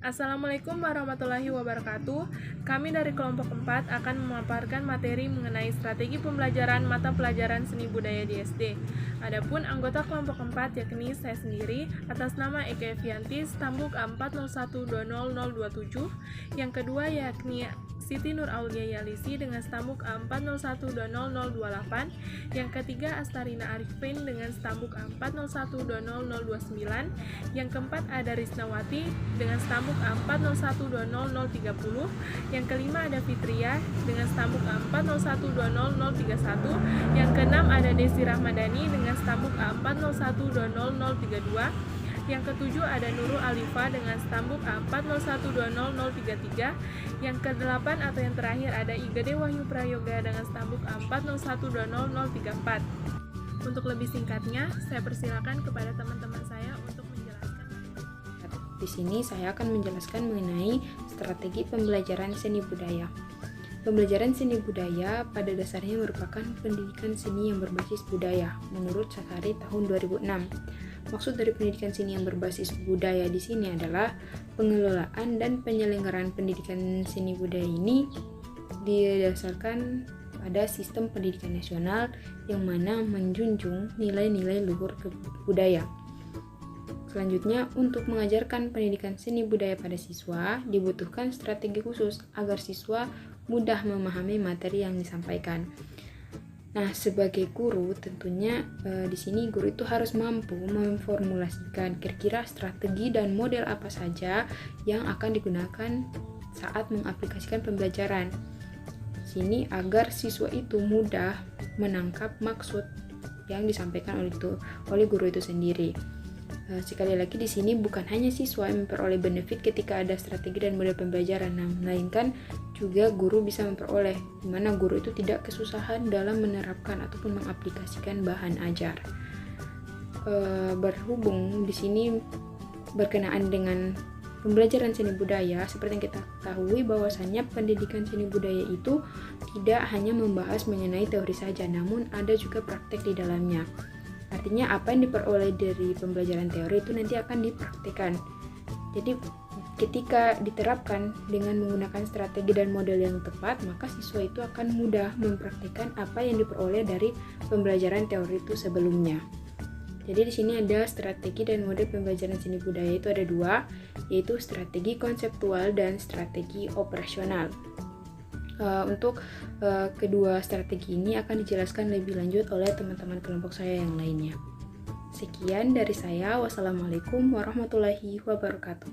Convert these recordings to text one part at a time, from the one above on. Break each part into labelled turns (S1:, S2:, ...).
S1: Assalamualaikum warahmatullahi wabarakatuh. Kami dari kelompok 4 akan memaparkan materi mengenai strategi pembelajaran mata pelajaran seni budaya di SD. Adapun anggota kelompok 4 yakni saya sendiri atas nama Eka Evianti Stambuk A40120027. Yang kedua yakni Siti Nur Aulia Yalisi dengan stambuk A40120028. Yang ketiga Astarina Arifin dengan stambuk A40120029. Yang keempat ada Risnawati dengan stambuk A40120030. Yang kelima ada Fitria dengan stambuk A40120031. Yang keenam ada Desi Rahmadani dengan stambuk A40120032. Yang ketujuh ada Nurul Alifa dengan stambuk A40120033. Yang kedelapan atau yang terakhir ada Igede Wahyu Prayoga dengan stambuk A40120034. Untuk lebih singkatnya, saya persilakan kepada teman-teman saya untuk menjelaskan.
S2: Di sini saya akan menjelaskan mengenai strategi pembelajaran seni budaya. Pembelajaran seni budaya pada dasarnya merupakan pendidikan seni yang berbasis budaya menurut Sasari tahun 2006. Maksud dari pendidikan seni yang berbasis budaya di sini adalah pengelolaan dan penyelenggaraan pendidikan seni budaya ini didasarkan pada sistem pendidikan nasional yang mana menjunjung nilai-nilai luhur budaya. Selanjutnya, untuk mengajarkan pendidikan seni budaya pada siswa, dibutuhkan strategi khusus agar siswa mudah memahami materi yang disampaikan. Nah, sebagai guru tentunya di sini guru itu harus mampu memformulasikan kira-kira strategi dan model apa saja yang akan digunakan saat mengaplikasikan pembelajaran. Sini agar siswa itu mudah menangkap maksud yang disampaikan oleh guru itu sendiri. Sekali lagi di sini bukan hanya siswa yang memperoleh benefit ketika ada strategi dan model pembelajaran, melainkan juga guru bisa memperoleh, di mana guru itu tidak kesusahan dalam menerapkan ataupun mengaplikasikan bahan ajar. Berhubung di sini berkenaan dengan pembelajaran seni budaya, seperti yang kita ketahui bahwasannya pendidikan seni budaya itu tidak hanya membahas mengenai teori saja, namun ada juga praktek di dalamnya. Artinya apa yang diperoleh dari pembelajaran teori itu nanti akan dipraktikkan. Jadi ketika diterapkan dengan menggunakan strategi dan model yang tepat, maka siswa itu akan mudah mempraktikkan apa yang diperoleh dari pembelajaran teori itu sebelumnya. Jadi di sini ada strategi dan model pembelajaran seni budaya itu ada dua, yaitu strategi konseptual dan strategi operasional. Untuk kedua strategi ini akan dijelaskan lebih lanjut oleh teman-teman kelompok saya yang lainnya. Sekian dari saya. Wassalamualaikum warahmatullahi wabarakatuh.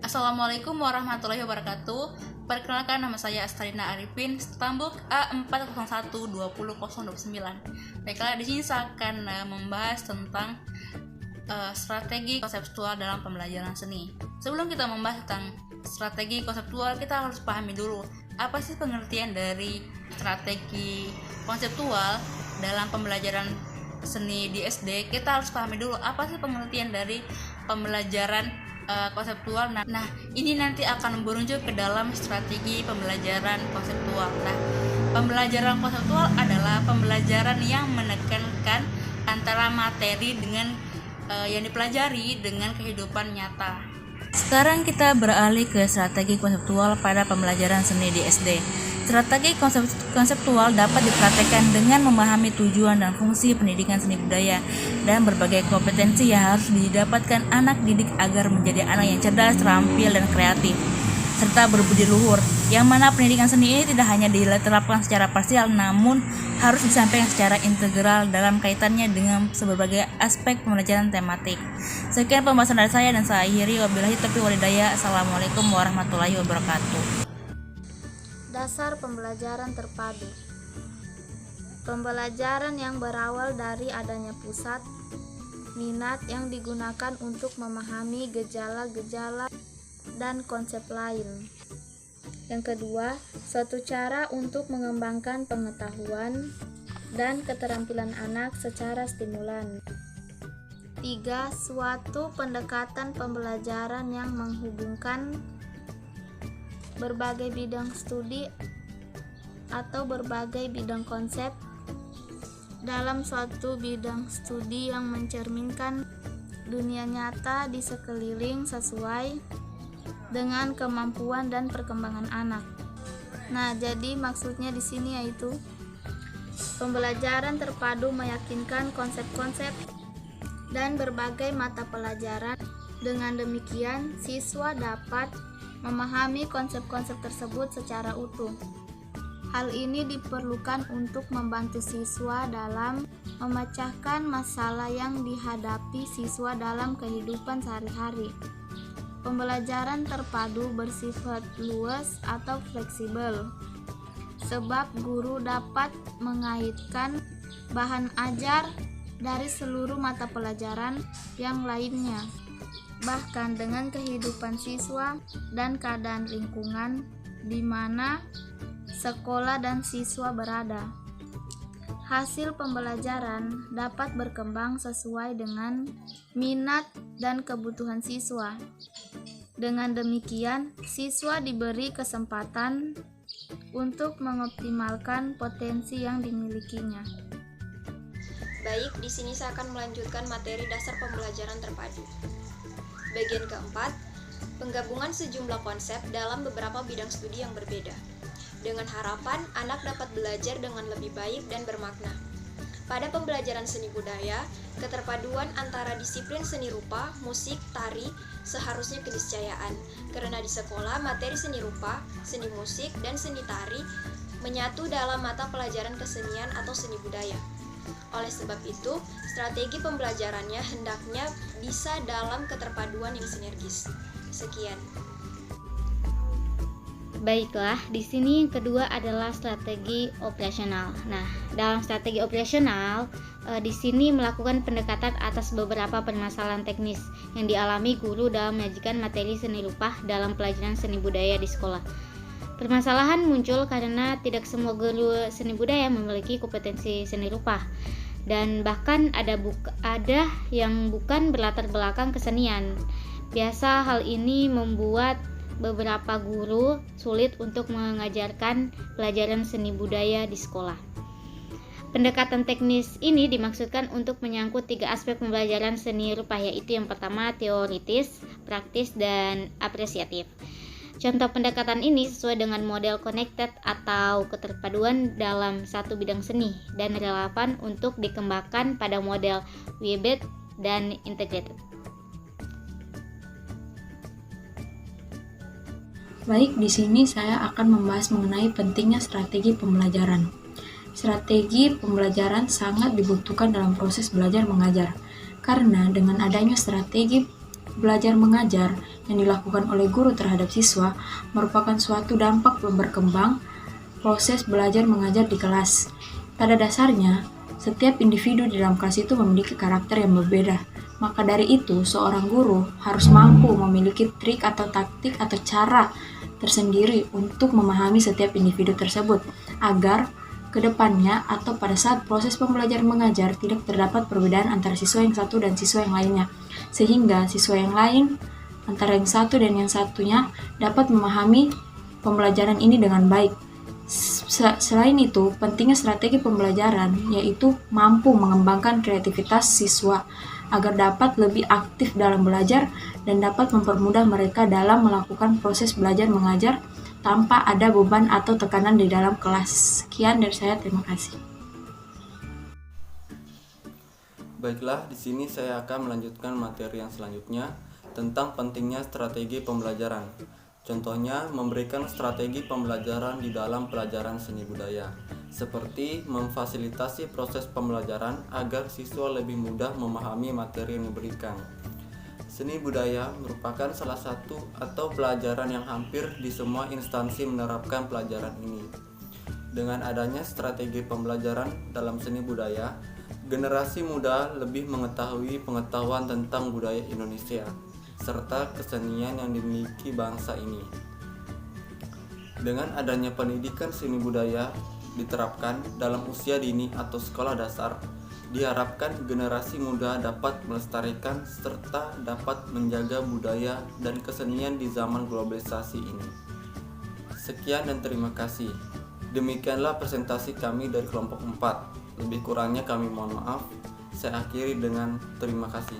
S3: Assalamualaikum warahmatullahi wabarakatuh. Perkenalkan, nama saya Astarina Arifin, stambuk A40120029. Baiklah, di sini saya akan membahas tentang strategi konseptual dalam pembelajaran seni. Sebelum kita membahas tentang strategi konseptual, kita harus pahami dulu apa sih pengertian dari strategi konseptual dalam pembelajaran seni di SD. Kita harus pahami dulu apa sih pengertian dari pembelajaran konseptual. Nah, ini nanti akan merujuk ke dalam strategi pembelajaran konseptual. Nah, pembelajaran konseptual adalah pembelajaran yang menekankan antara materi dengan yang dipelajari dengan kehidupan nyata. Sekarang kita beralih ke strategi konseptual pada pembelajaran seni di SD. Strategi konseptual dapat dipraktekkan dengan memahami tujuan dan fungsi pendidikan seni budaya dan berbagai kompetensi yang harus didapatkan anak didik agar menjadi anak yang cerdas, terampil, dan kreatif, serta berbudi luhur, yang mana pendidikan seni ini tidak hanya diterapkan secara parsial, namun harus disampaikan secara integral dalam kaitannya dengan berbagai aspek pembelajaran tematik. Sekian pembahasan dari saya dan saya akhiri. Wabillahi taufiq walhidayah. Assalamualaikum warahmatullahi wabarakatuh.
S4: Dasar pembelajaran terpadu. Pembelajaran yang berawal dari adanya pusat minat yang digunakan untuk memahami gejala-gejala dan konsep lain. Yang kedua, suatu cara untuk mengembangkan pengetahuan dan keterampilan anak secara stimulan. 3. Suatu pendekatan pembelajaran yang menghubungkan berbagai bidang studi atau berbagai bidang konsep dalam suatu bidang studi yang mencerminkan dunia nyata di sekeliling sesuai dengan kemampuan dan perkembangan anak. Nah, jadi maksudnya di sini yaitu pembelajaran terpadu meyakinkan konsep-konsep dan berbagai mata pelajaran. Dengan demikian, siswa dapat memahami konsep-konsep tersebut secara utuh. Hal ini diperlukan untuk membantu siswa dalam memecahkan masalah yang dihadapi siswa dalam kehidupan sehari-hari. Pembelajaran terpadu bersifat luas atau fleksibel, sebab guru dapat mengaitkan bahan ajar dari seluruh mata pelajaran yang lainnya, bahkan dengan kehidupan siswa dan keadaan lingkungan di mana sekolah dan siswa berada. Hasil pembelajaran dapat berkembang sesuai dengan minat dan kebutuhan siswa. Dengan demikian, siswa diberi kesempatan untuk mengoptimalkan potensi yang dimilikinya.
S5: Baik, di sini saya akan melanjutkan materi dasar pembelajaran terpadu. Bagian keempat, penggabungan sejumlah konsep dalam beberapa bidang studi yang berbeda. Dengan harapan anak dapat belajar dengan lebih baik dan bermakna. Pada pembelajaran seni budaya, keterpaduan antara disiplin seni rupa, musik, tari seharusnya keniscayaan, karena di sekolah materi seni rupa, seni musik, dan seni tari menyatu dalam mata pelajaran kesenian atau seni budaya. Oleh sebab itu, strategi pembelajarannya hendaknya bisa dalam keterpaduan yang sinergis. Sekian.
S6: Baiklah, di sini yang kedua adalah strategi operasional. Nah, dalam strategi operasional, di sini melakukan pendekatan atas beberapa permasalahan teknis yang dialami guru dalam menyajikan materi seni rupa dalam pelajaran seni budaya di sekolah. Permasalahan muncul karena tidak semua guru seni budaya memiliki kompetensi seni rupa, dan bahkan ada yang bukan berlatar belakang kesenian. Biasa hal ini membuat beberapa guru sulit untuk mengajarkan pelajaran seni budaya di sekolah. Pendekatan teknis ini dimaksudkan untuk menyangkut 3 aspek pembelajaran seni rupa, yaitu yang pertama teoritis, praktis, dan apresiatif. Contoh pendekatan ini sesuai dengan model connected atau keterpaduan dalam satu bidang seni dan relevan untuk dikembangkan pada model Webet dan integrated.
S7: Baik, di sini saya akan membahas mengenai pentingnya strategi pembelajaran. Strategi pembelajaran sangat dibutuhkan dalam proses belajar mengajar, karena dengan adanya strategi belajar mengajar yang dilakukan oleh guru terhadap siswa merupakan suatu dampak berkembang proses belajar mengajar di kelas. Pada dasarnya, setiap individu di dalam kelas itu memiliki karakter yang berbeda. Maka dari itu, seorang guru harus mampu memiliki trik atau taktik atau cara tersendiri untuk memahami setiap individu tersebut, agar ke depannya atau pada saat proses pembelajaran mengajar tidak terdapat perbedaan antara siswa yang satu dan siswa yang lainnya, sehingga siswa yang lain antara yang satu dan yang satunya dapat memahami pembelajaran ini dengan baik. Selain itu, pentingnya strategi pembelajaran yaitu mampu mengembangkan kreativitas siswa agar dapat lebih aktif dalam belajar dan dapat mempermudah mereka dalam melakukan proses belajar mengajar tanpa ada beban atau tekanan di dalam kelas. Sekian dari saya, terima kasih.
S8: Baiklah, di sini saya akan melanjutkan materi yang selanjutnya tentang pentingnya strategi pembelajaran. Contohnya, memberikan strategi pembelajaran di dalam pelajaran seni budaya, seperti memfasilitasi proses pembelajaran agar siswa lebih mudah memahami materi yang diberikan. Seni budaya merupakan salah satu atau pelajaran yang hampir di semua instansi menerapkan pelajaran ini. Dengan adanya strategi pembelajaran dalam seni budaya, generasi muda lebih mengetahui pengetahuan tentang budaya Indonesia serta kesenian yang dimiliki bangsa ini. Dengan adanya pendidikan seni budaya diterapkan dalam usia dini atau sekolah dasar, diharapkan generasi muda dapat melestarikan serta dapat menjaga budaya dan kesenian di zaman globalisasi ini. Sekian dan terima kasih. Demikianlah presentasi kami dari kelompok 4. Lebih kurangnya kami mohon maaf. Saya akhiri dengan terima kasih.